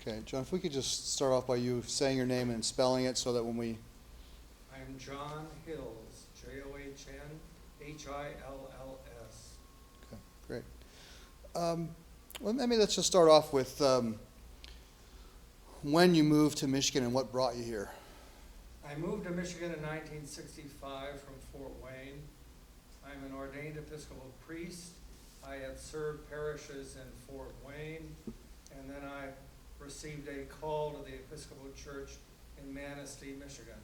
Okay, John, if we could just start off by you saying your name and spelling it so that when we, I'm John Hills, Johnhills. okay, great. Well, maybe let's just start off with when you moved to Michigan and what brought you here. I moved to Michigan in 1965 from Fort Wayne. I'm an ordained Episcopal priest. I had served parishes in Fort Wayne, and then I received a call to the Episcopal Church in Manistee, Michigan.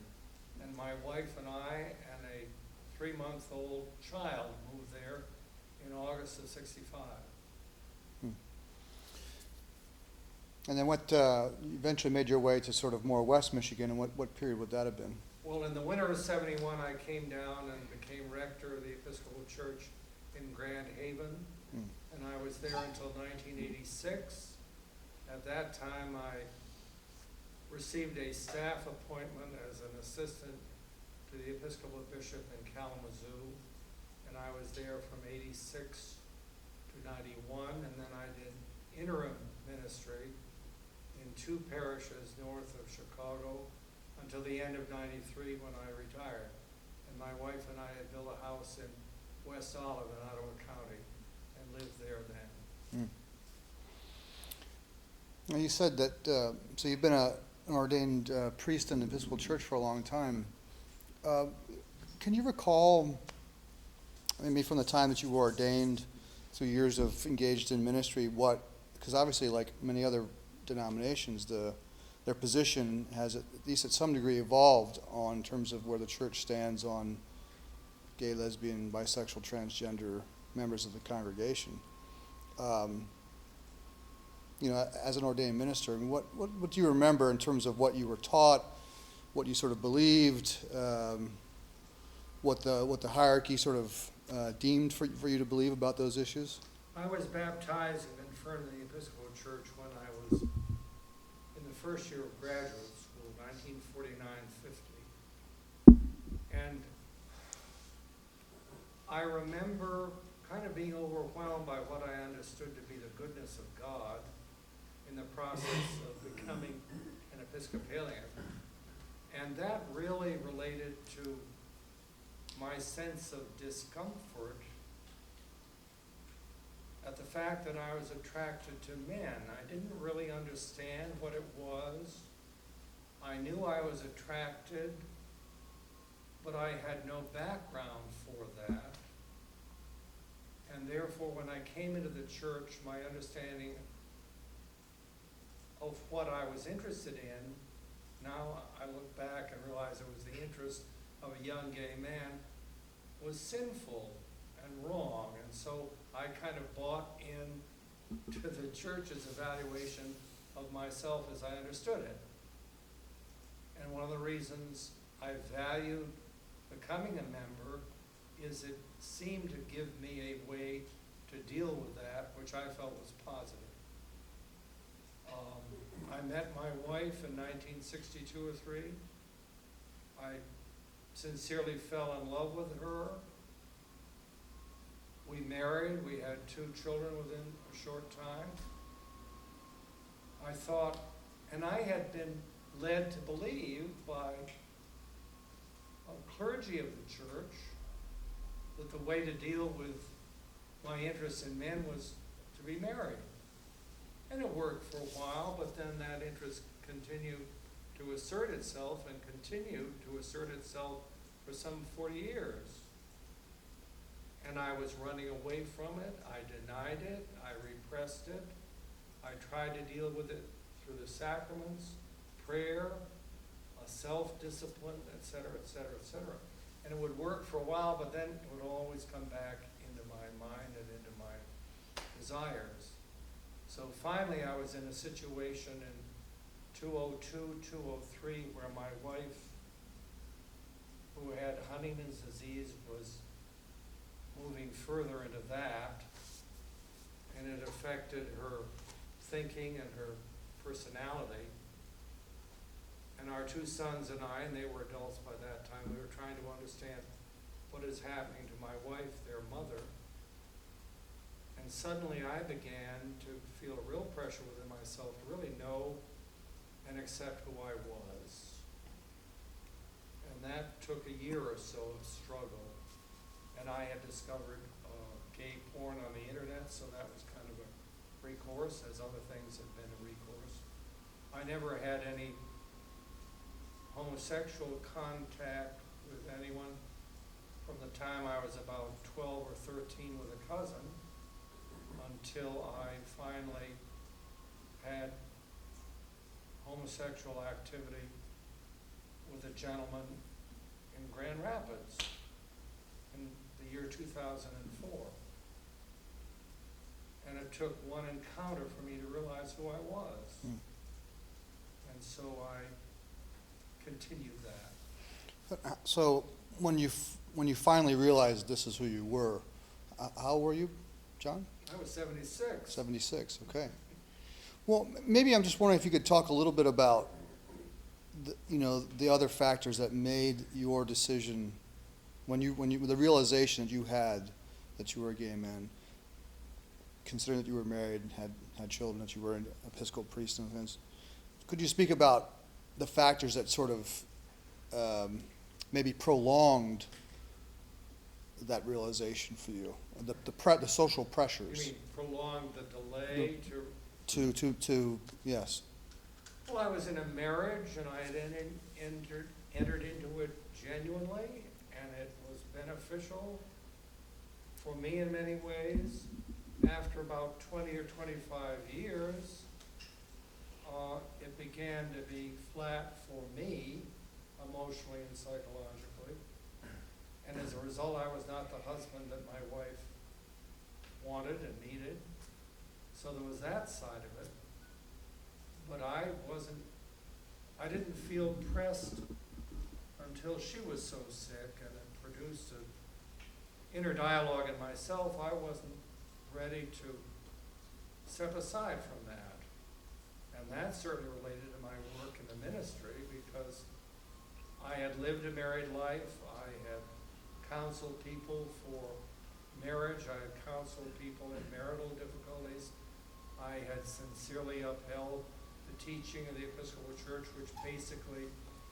And my wife and I and a 3-month-old child moved there in August of '65. And then what, you eventually made your way to sort of more West Michigan, and what period would that have been? Well, in the winter of '71, I came down and became rector of the Episcopal Church in Grand Haven, and I was there until 1986. At that time, I received a staff appointment as an assistant to the Episcopal Bishop in Kalamazoo, and I was there from '86 to '91, and then I did interim ministry in 2 parishes north of Chicago until the end of '93 when I retired. And my wife and I had built a house in West Olive in Ottawa County and lived there then. Now you said that, so you've been an ordained priest in the Episcopal Church for a long time. Can you recall, maybe from the time that you were ordained through years of engaged in ministry, because obviously like many other denominations, their position has at least at some degree evolved in terms of where the church stands on gay, lesbian, bisexual, transgender members of the congregation. As an ordained minister, I mean, what do you remember in terms of what you were taught, what you sort of believed, what the hierarchy sort of deemed for you to believe about those issues? I was baptized and confirmed in the Episcopal Church when I was in the first year of graduate school, 1949-50. And I remember kind of being overwhelmed by what I understood to be the goodness of God in the process of becoming an Episcopalian. And that really related to my sense of discomfort at the fact that I was attracted to men. I didn't really understand what it was. I knew I was attracted, but I had no background for that. And therefore, when I came into the church, my understanding of what I was interested in, now I look back and realize it was the interest of a young gay man, was sinful and wrong. And so I kind of bought into the church's evaluation of myself as I understood it. And one of the reasons I valued becoming a member is it seemed to give me a way to deal with that, which I felt was positive. I met my wife in 1962 or 3. I sincerely fell in love with her. We married. We had 2 children within a short time. I thought, and I had been led to believe by a clergy of the church that the way to deal with my interest in men was to be married. And it worked for a while, but then that interest continued to assert itself and continued to assert itself for some 40 years. And I was running away from it. I denied it. I repressed it. I tried to deal with it through the sacraments, prayer, a self-discipline, et cetera, et cetera, et cetera. And it would work for a while, but then it would always come back into my mind and into my desires. So finally, I was in a situation in 2002, 2003, where my wife, who had Huntington's disease, was moving further into that, and it affected her thinking and her personality. And our 2 sons and I, and they were adults by that time, we were trying to understand what is happening to my wife, their mother. And suddenly I began to feel a real pressure within myself to really know and accept who I was. And that took a year or so of struggle. And I had discovered gay porn on the internet, so that was kind of a recourse, as other things have been a recourse. I never had any homosexual contact with anyone from the time I was about 12 or 13 with a cousin until I finally had homosexual activity with a gentleman in Grand Rapids in the year 2004. And it took one encounter for me to realize who I was. Hmm. And so I continued that. So when you finally realized this is who you were, how old were you, John? I was 76. 76, okay. Well, maybe I'm just wondering if you could talk a little bit about the other factors that made your decision when the realization that you had that you were a gay man, considering that you were married and had children, that you were an Episcopal priest and things. Could you speak about the factors that sort of maybe prolonged that realization for you, the social You pressures? mean prolong the delay to? Yes. Well, I was in a marriage and I had entered into it genuinely, and it was beneficial for me in many ways. After about 20 or 25 years, it began to be flat for me, emotionally and psychologically. And as a result, I was not the husband that my wife wanted and needed. So there was that side of it. But I didn't feel pressed until she was so sick, and it produced an inner dialogue in myself. I wasn't ready to step aside from that. And that certainly related to my work in the ministry, because I had lived a married life. I had counseled people for marriage. I had counseled people in marital difficulties. I had sincerely upheld the teaching of the Episcopal Church, which basically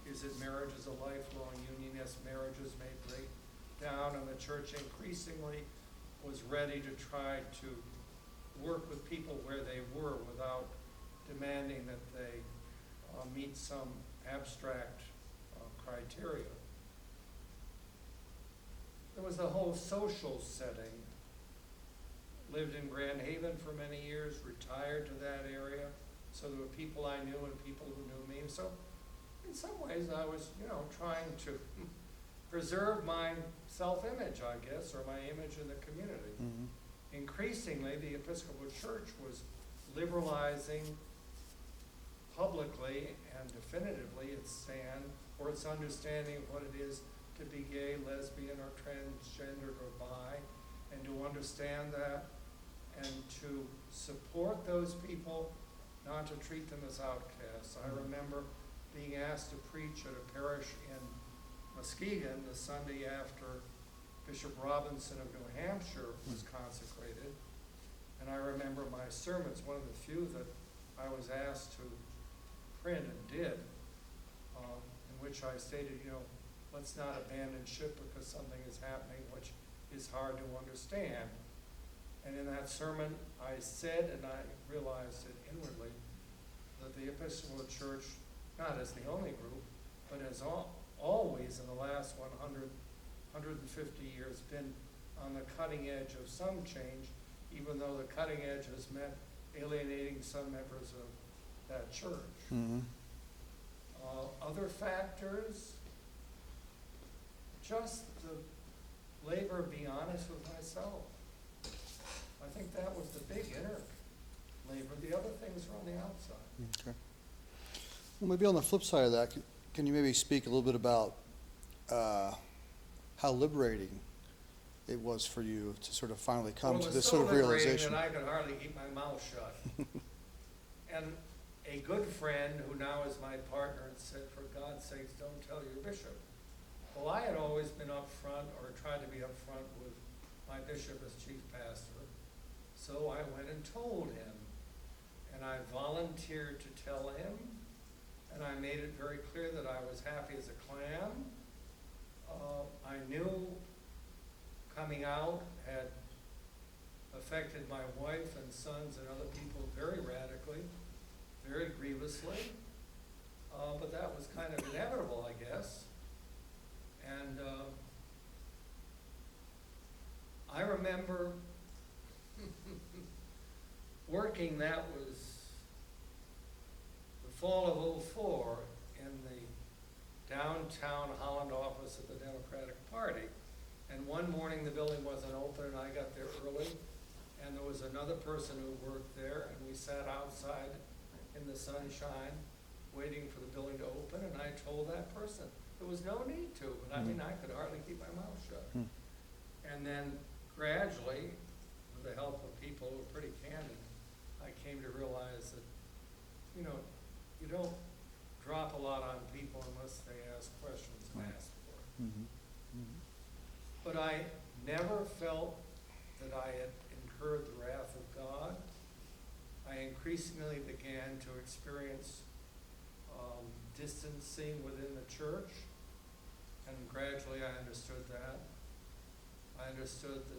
is that marriage is a lifelong union. Yes, marriages may break down, and the church increasingly was ready to try to work with people where they were without demanding that they meet some abstract criteria. There was the whole social setting. Lived in Grand Haven for many years, retired to that area, so there were people I knew and people who knew me. So in some ways I was, trying to preserve my self-image, I guess, or my image in the community. Mm-hmm. Increasingly, the Episcopal Church was liberalizing publicly and definitively its stand or its understanding of what it is to be gay, lesbian, or transgender, or bi, and to understand that and to support those people, not to treat them as outcasts. I remember being asked to preach at a parish in Muskegon the Sunday after Bishop Robinson of New Hampshire was consecrated. And I remember my sermons, one of the few that I was asked to print and did, in which I stated, let's not abandon ship because something is happening which is hard to understand. And in that sermon, I said, and I realized it inwardly, that the Episcopal Church, not as the only group, but as always in the last 100, 150 years, been on the cutting edge of some change, even though the cutting edge has meant alienating some members of that church. Mm-hmm. Other factors, just the labor of being honest with myself. I think that was the big inner labor. The other things are on the outside. Okay. Well, maybe on the flip side of that, can you maybe speak a little bit about how liberating it was for you to sort of finally come to this sort of realization? Well, it was so liberating that I could hardly keep my mouth shut. And a good friend who now is my partner said, "For God's sakes, don't tell your bishop." Well, I had always been upfront, or tried to be upfront with my bishop as chief pastor. So I went and told him, and I volunteered to tell him, and I made it very clear that I was happy as a clam. I knew coming out had affected my wife and sons and other people very radically, very grievously. But that was kind of inevitable, I guess. And I remember working, that was the fall of '04, in the downtown Holland office of the Democratic Party. And one morning the building wasn't open and I got there early, and there was another person who worked there, and we sat outside in the sunshine waiting for the building to open, and I told that person there was no need to, but I mean, I could hardly keep my mouth shut. And then gradually, with the help of people who were pretty candid, I came to realize that, you know, you don't drop a lot on people unless they ask questions and ask for it. But I never felt that I had incurred the wrath of God. I increasingly began to experience distancing within the church, and gradually I understood that. I understood